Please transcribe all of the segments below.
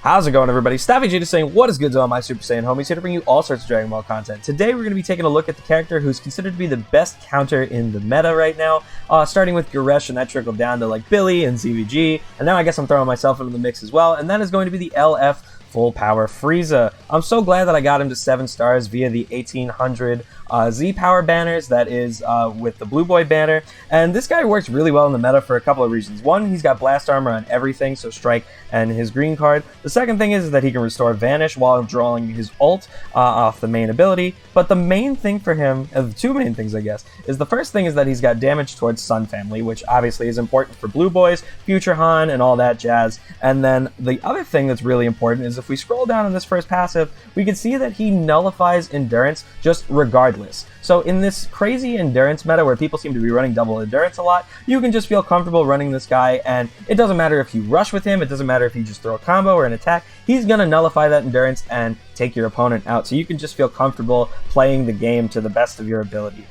How's it going, everybody? Staffy Vegeta saying, what is good to all my Super Saiyan homies, here to bring you all sorts of Dragon Ball content. Today, we're going to be taking a look at the character who's considered to be the best counter in the meta right now, starting with Goresh, and that trickled down to like Billy and ZVG, and now I guess I'm throwing myself into the mix as well, and that is going to be the LF Full Power Frieza. I'm so glad that I got him to 7 stars via the 1800 Z Power banners, that is with the Blue Boy banner, and this guy works really well in the meta for a couple of reasons. One, he's got blast armor on everything, so strike and his green card. The second thing is that he can restore vanish while drawing his ult off the main ability, but the main thing for him, the two main things I guess, is the first thing is that he's got damage towards Sun Family, which obviously is important for Blue Boys, Future Han, and all that jazz. And then the other thing that's really important is if we scroll down in this first passive, we can see that he nullifies endurance just regardless. So in this crazy endurance meta where people seem to be running double endurance a lot, you can just feel comfortable running this guy, and it doesn't matter if you rush with him, it doesn't matter if you just throw a combo or an attack, he's gonna nullify that endurance and take your opponent out. So you can just feel comfortable playing the game to the best of your ability.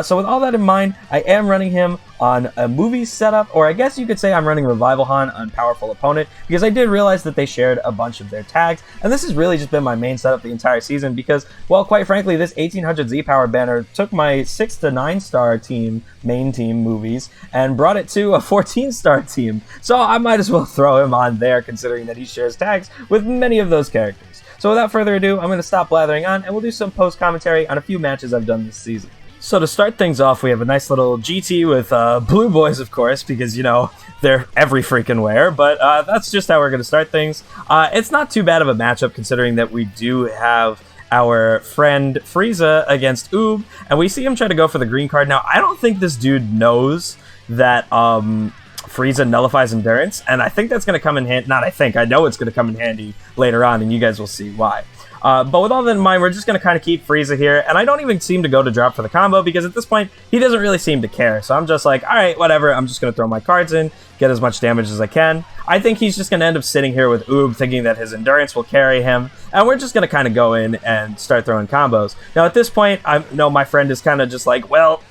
So with all that in mind, I am running him on a movie setup, or I guess you could say I'm running Revival Han on Powerful Opponent, because I did realize that they shared a bunch of their tags, and this has really just been my main setup the entire season, because, well, quite frankly, this 1800 Z Power banner took my 6 to 9 star team, main team movies, and brought it to a 14-star team, so I might as well throw him on there, considering that he shares tags with many of those characters. So without further ado, I'm going to stop blathering on, and we'll do some post-commentary on a few matches I've done this season. So to start things off, we have a nice little GT with Blue Boys, of course, because, you know, they're every freaking where, but that's just how we're going to start things. It's not too bad of a matchup, considering that we do have our friend Frieza against Oob, and we see him try to go for the green card. Now, I don't think this dude knows that Frieza nullifies endurance, and I think that's going to come in handy. Not I think, I know it's going to come in handy later on, and you guys will see why. But with all that in mind, we're just going to kind of keep Frieza here, and I don't even seem to go to drop for the combo, because at this point, he doesn't really seem to care. So I'm just like, alright, whatever, I'm just going to throw my cards in, get as much damage as I can. I think he's just going to end up sitting here with Oob, thinking that his endurance will carry him, and we're just going to kind of go in and start throwing combos. Now at this point, I know my friend is kind of just like, well,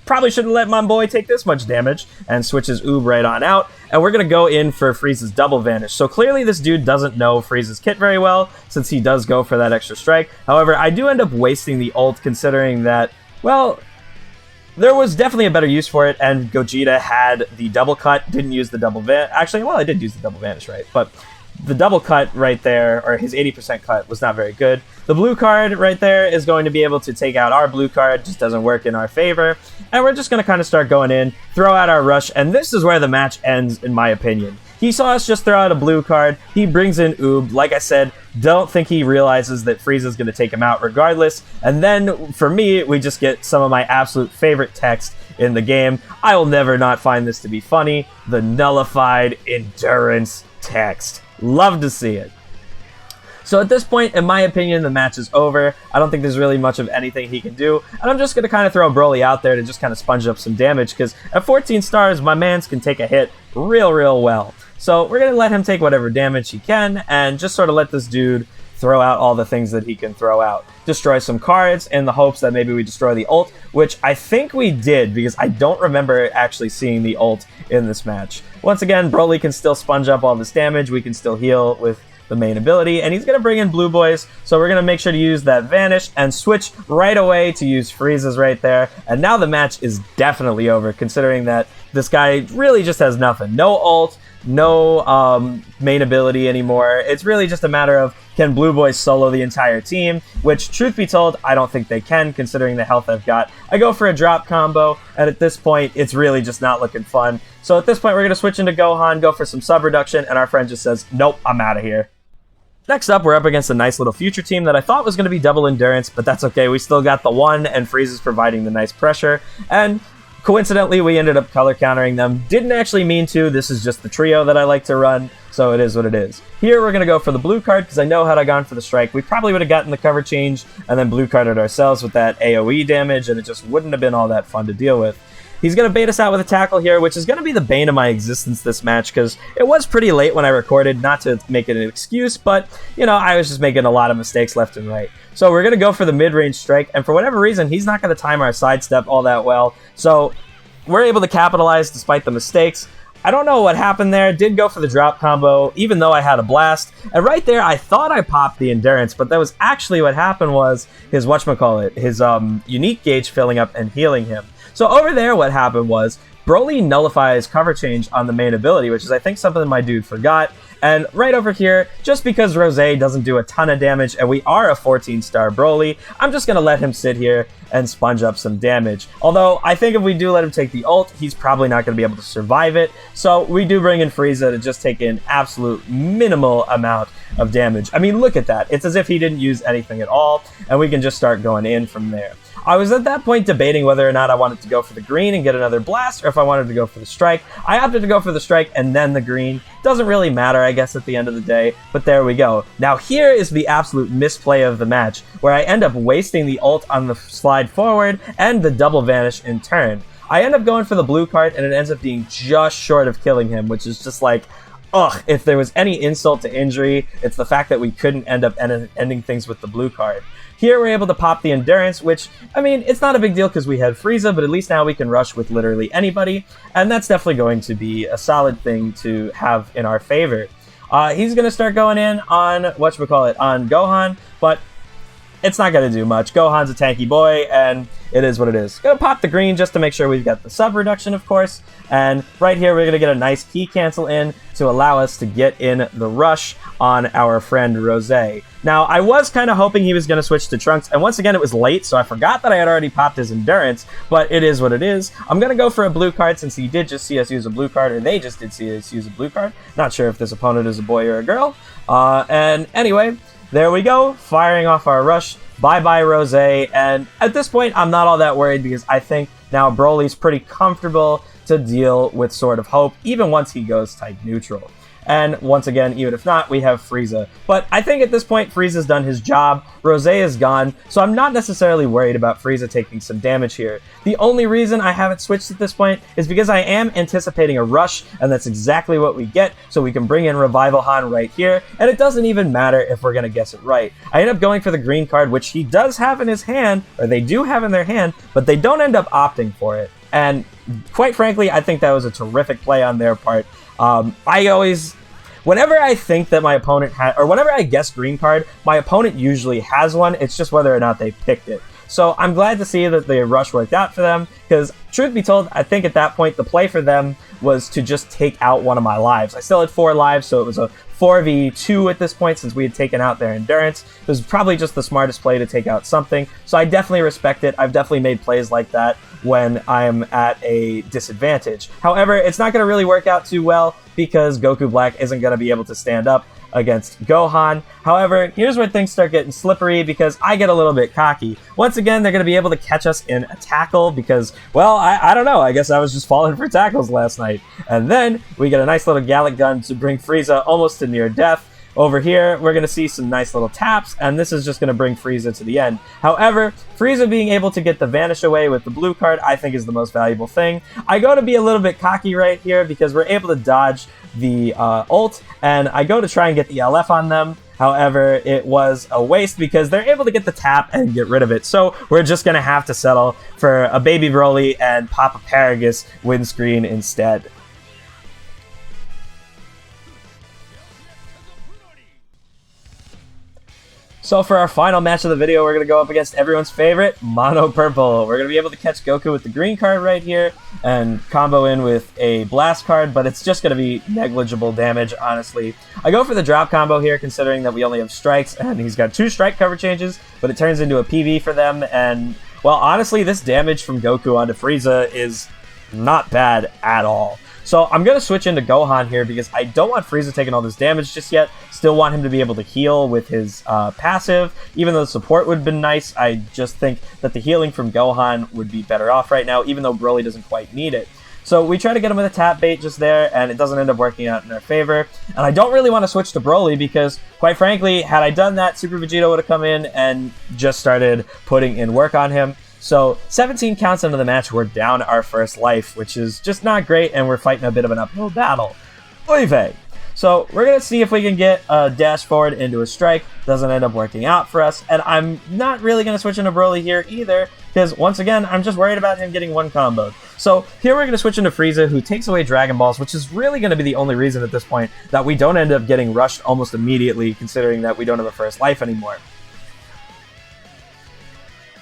probably shouldn't let my boy take this much damage, and switches Oob right on out, and we're going to go in for Frieza's double vanish. So clearly this dude doesn't know Frieza's kit very well, since he does go for that extra strike. However, I do end up wasting the ult, considering that, well, there was definitely a better use for it, and Gogeta had the double cut, didn't use the double vanish. Actually, well, I did use the double vanish, right? But the double cut right there, or his 80% cut, was not very good. The blue card right there is going to be able to take out our blue card, just doesn't work in our favor. And we're just going to kind of start going in, throw out our rush, and this is where the match ends, in my opinion. He saw us just throw out a blue card, he brings in Oob, like I said, don't think he realizes that Frieza's going to take him out regardless, and then, for me, we just get some of my absolute favorite text in the game. I will never not find this to be funny, the nullified endurance text. Love to see it. So at this point, in my opinion, the match is over. I don't think there's really much of anything he can do, and I'm just going to kind of throw Broly out there to just kind of sponge up some damage, because at 14 stars, my mans can take a hit real well. So we're going to let him take whatever damage he can, and just sort of let this dude throw out all the things that he can throw out. Destroy some cards in the hopes that maybe we destroy the ult, which I think we did, because I don't remember actually seeing the ult in this match. Once again, Broly can still sponge up all this damage, we can still heal with the main ability, and he's going to bring in Blue Boys, so we're going to make sure to use that Vanish, and switch right away to use Frieza's right there, and now the match is definitely over, considering that this guy really just has nothing. No ult, no main ability anymore. It's really just a matter of, can Blue Boys solo the entire team, which, truth be told, I don't think they can, considering the health I've got. I go for a drop combo, and at this point, it's really just not looking fun. So at this point, we're going to switch into Gohan, go for some sub reduction, and our friend just says, nope, I'm out of here. Next up, we're up against a nice little future team that I thought was going to be double endurance, but that's okay. We still got the one, and Frieza's providing the nice pressure, and coincidentally, we ended up color countering them. Didn't actually mean to. This is just the trio that I like to run, so it is what it is. Here, we're going to go for the blue card, because I know had I gone for the strike, we probably would have gotten the cover change, and then blue carded ourselves with that AoE damage, and it just wouldn't have been all that fun to deal with. He's going to bait us out with a tackle here, which is going to be the bane of my existence this match, because it was pretty late when I recorded, not to make it an excuse, but, you know, I was just making a lot of mistakes left and right. So we're going to go for the mid-range strike, and for whatever reason, he's not going to time our sidestep all that well, so we're able to capitalize despite the mistakes. I don't know what happened there. Did go for the drop combo, even though I had a blast. And right there, I thought I popped the endurance, but that was actually what happened was his whatchamacallit, his unique gauge filling up and healing him. So over there, what happened was Broly nullifies cover change on the main ability, which is I think something my dude forgot. And right over here, just because Rose doesn't do a ton of damage and we are a 14-star Broly, I'm just going to let him sit here and sponge up some damage. Although, I think if we do let him take the ult, he's probably not going to be able to survive it. So we do bring in Frieza to just take an absolute minimal amount of damage. I mean, look at that. It's as if he didn't use anything at all, and we can just start going in from there. I was at that point debating whether or not I wanted to go for the green and get another blast, or if I wanted to go for the strike. I opted to go for the strike and then the green. Doesn't really matter, I guess, at the end of the day, but there we go. Now here is the absolute misplay of the match, where I end up wasting the ult on the slide forward and the double vanish in turn. I end up going for the blue card, and it ends up being just short of killing him, which is just like, ugh, if there was any insult to injury, it's the fact that we couldn't end up ending things with the blue card. Here we're able to pop the endurance, which, I mean, it's not a big deal because we had Frieza, but at least now we can rush with literally anybody, and that's definitely going to be a solid thing to have in our favor. He's going to start going in on, on Gohan, but it's not going to do much. Gohan's a tanky boy, and it is what it is. Gonna pop the green just to make sure we've got the sub reduction, of course. And right here, we're gonna get a nice key cancel in to allow us to get in the rush on our friend Rose. Now, I was kind of hoping he was gonna switch to Trunks, and once again, it was late, so I forgot that I had already popped his endurance, but it is what it is. I'm gonna go for a blue card since he did just see us use a blue card, or they just did see us use a blue card. Not sure if this opponent is a boy or a girl. And anyway, there we go, firing off our rush. Bye-bye, Rose, and at this point, I'm not all that worried because I think now Broly's pretty comfortable to deal with Sword of Hope, even once he goes type neutral. And once again, even if not, we have Frieza. But I think at this point, Frieza's done his job. Rose is gone, so I'm not necessarily worried about Frieza taking some damage here. The only reason I haven't switched at this point is because I am anticipating a rush, and that's exactly what we get, so we can bring in Revival Han right here, and it doesn't even matter if we're going to guess it right. I end up going for the green card, which he does have in his hand, or they do have in their hand, but they don't end up opting for it. And quite frankly, I think that was a terrific play on their part. Whenever I think that my opponent or whenever I guess green card, my opponent usually has one. It's just whether or not they picked it. So I'm glad to see that the rush worked out for them, because truth be told, I think at that point, the play for them was to just take out one of my lives. I still had 4 lives, so it was a 4v2 at this point since we had taken out their endurance. It was probably just the smartest play to take out something, so I definitely respect it. I've definitely made plays like that when I'm at a disadvantage. However, it's not going to really work out too well because Goku Black isn't going to be able to stand up against Gohan. However, here's where things start getting slippery because I get a little bit cocky. Once again, they're going to be able to catch us in a tackle because, well, I don't know. I guess I was just falling for tackles last night. And then we get a nice little Gallic gun to bring Frieza almost to near death. Over here, we're going to see some nice little taps, and this is just going to bring Frieza to the end. However, Frieza being able to get the vanish away with the blue card, I think is the most valuable thing. I go to be a little bit cocky right here because we're able to dodge the ult, and I go to try and get the LF on them. However, it was a waste because they're able to get the tap and get rid of it. So we're just going to have to settle for a baby Broly and pop a Paragus windscreen instead. So for our final match of the video, we're going to go up against everyone's favorite, Mono Purple. We're going to be able to catch Goku with the green card right here and combo in with a blast card, but it's just going to be negligible damage, honestly. I go for the drop combo here, considering that we only have strikes, and he's got 2 strike cover changes, but it turns into a PV for them, and, well, honestly, this damage from Goku onto Frieza is not bad at all. So I'm going to switch into Gohan here because I don't want Frieza taking all this damage just yet. Still want him to be able to heal with his passive. Even though the support would have been nice, I just think that the healing from Gohan would be better off right now, even though Broly doesn't quite need it. So we try to get him with a tap bait just there, and it doesn't end up working out in our favor. And I don't really want to switch to Broly because, quite frankly, had I done that, Super Vegeta would have come in and just started putting in work on him. So 17 counts into the match, we're down our first life, which is just not great, and we're fighting a bit of an uphill battle. Oy vey. So we're going to see if we can get a dash forward into a strike. Doesn't end up working out for us. And I'm not really going to switch into Broly here either, because once again, I'm just worried about him getting one comboed. So here we're going to switch into Frieza, who takes away Dragon Balls, which is really going to be the only reason at this point that we don't end up getting rushed almost immediately, considering that we don't have a first life anymore.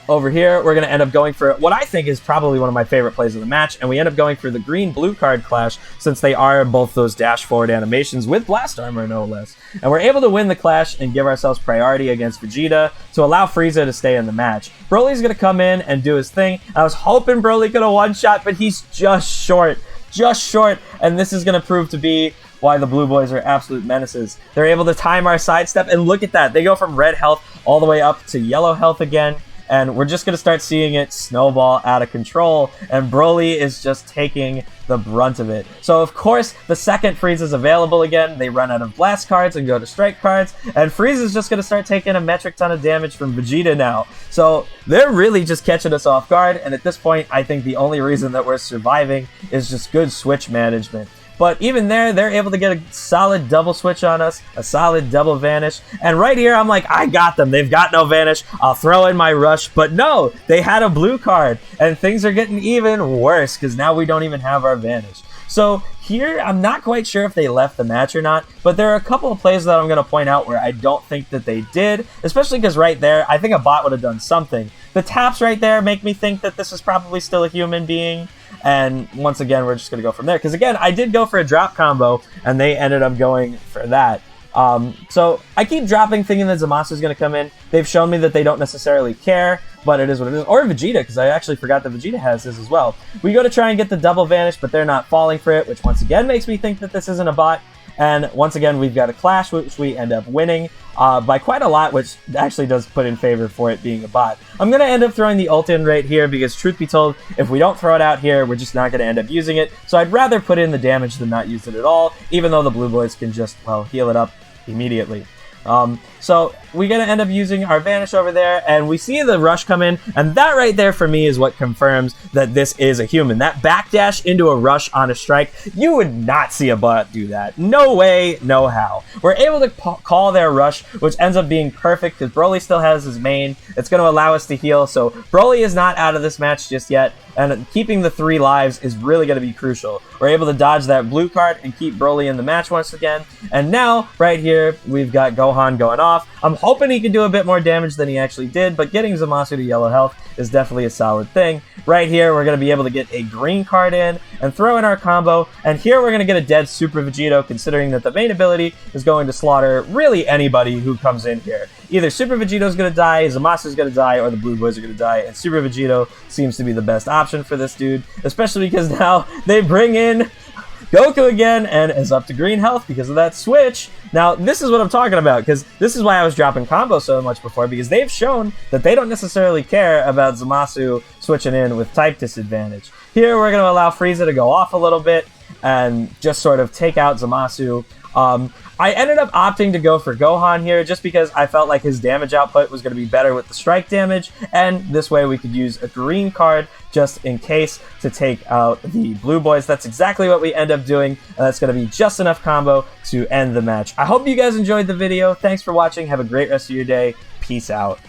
Over here, we're going to end up going for what I think is probably one of my favorite plays of the match, and we end up going for the green-blue card clash, since they are both those dash-forward animations with blast armor, no less. And we're able to win the clash and give ourselves priority against Vegeta to allow Frieza to stay in the match. Broly's going to come in and do his thing. I was hoping Broly could have one-shot, but he's just short, and this is going to prove to be why the Blue Boys are absolute menaces. They're able to time our sidestep, and look at that. They go from red health all the way up to yellow health again. And we're just going to start seeing it snowball out of control, and Broly is just taking the brunt of it. So of course, the second Frieza's available again, they run out of blast cards and go to strike cards, and Frieza's just going to start taking a metric ton of damage from Vegeta now. So they're really just catching us off guard, and at this point, I think the only reason that we're surviving is just good switch management. But even there, they're able to get a solid double switch on us, a solid double vanish. And right here, I'm like, I got them. They've got no vanish. I'll throw in my rush. But no, they had a blue card. And things are getting even worse because now we don't even have our vanish. So here, I'm not quite sure if they left the match or not, but there are a couple of plays that I'm going to point out where I don't think that they did, especially because right there, I think a bot would have done something. The taps right there make me think that this is probably still a human being. And once again, we're just going to go from there. Because again, I did go for a drop combo, and they ended up going for that. So I keep dropping thinking that Zamasu is going to come in. They've shown me that they don't necessarily care, but it is what it is. Or Vegeta, because I actually forgot that Vegeta has this as well. We go to try and get the double vanish, but they're not falling for it, which once again makes me think that this isn't a bot. And once again, we've got a clash, which we end up winning by quite a lot, which actually does put in favor for it being a bot. I'm going to end up throwing the ult in right here because, truth be told, if we don't throw it out here, we're just not going to end up using it. So I'd rather put in the damage than not use it at all, even though the Blue Boys can just, well, heal it up immediately. So we're going to end up using our vanish over there, and we see the rush come in, and that right there for me is what confirms that this is a human. That backdash into a rush on a strike, you would not see a bot do that. No way, no how. We're able to call their rush, which ends up being perfect because Broly still has his main. It's going to allow us to heal, so Broly is not out of this match just yet, and keeping the 3 lives is really going to be crucial. We're able to dodge that blue card and keep Broly in the match once again, and now, right here, we've got Gohan going off. I'm hoping he can do a bit more damage than he actually did, but getting Zamasu to yellow health is definitely a solid thing. Right here, we're going to be able to get a green card in and throw in our combo, and here we're going to get a dead Super Vegeta, considering that the main ability is going to slaughter really anybody who comes in here. Either Super Vegeta's going to die, Zamasu's going to die, or the Blue Boys are going to die, and Super Vegeta seems to be the best option for this dude, especially because now they bring in Goku again, and is up to green health because of that switch. Now, this is what I'm talking about, because this is why I was dropping combos so much before, because they've shown that they don't necessarily care about Zamasu switching in with type disadvantage. Here, we're going to allow Frieza to go off a little bit and just sort of take out Zamasu. I ended up opting to go for Gohan here just because I felt like his damage output was going to be better with the strike damage, and this way we could use a green card just in case to take out the Blue Boys. That's exactly what we end up doing, and that's going to be just enough combo to end the match. I hope you guys enjoyed the video. Thanks for watching. Have a great rest of your day. Peace out.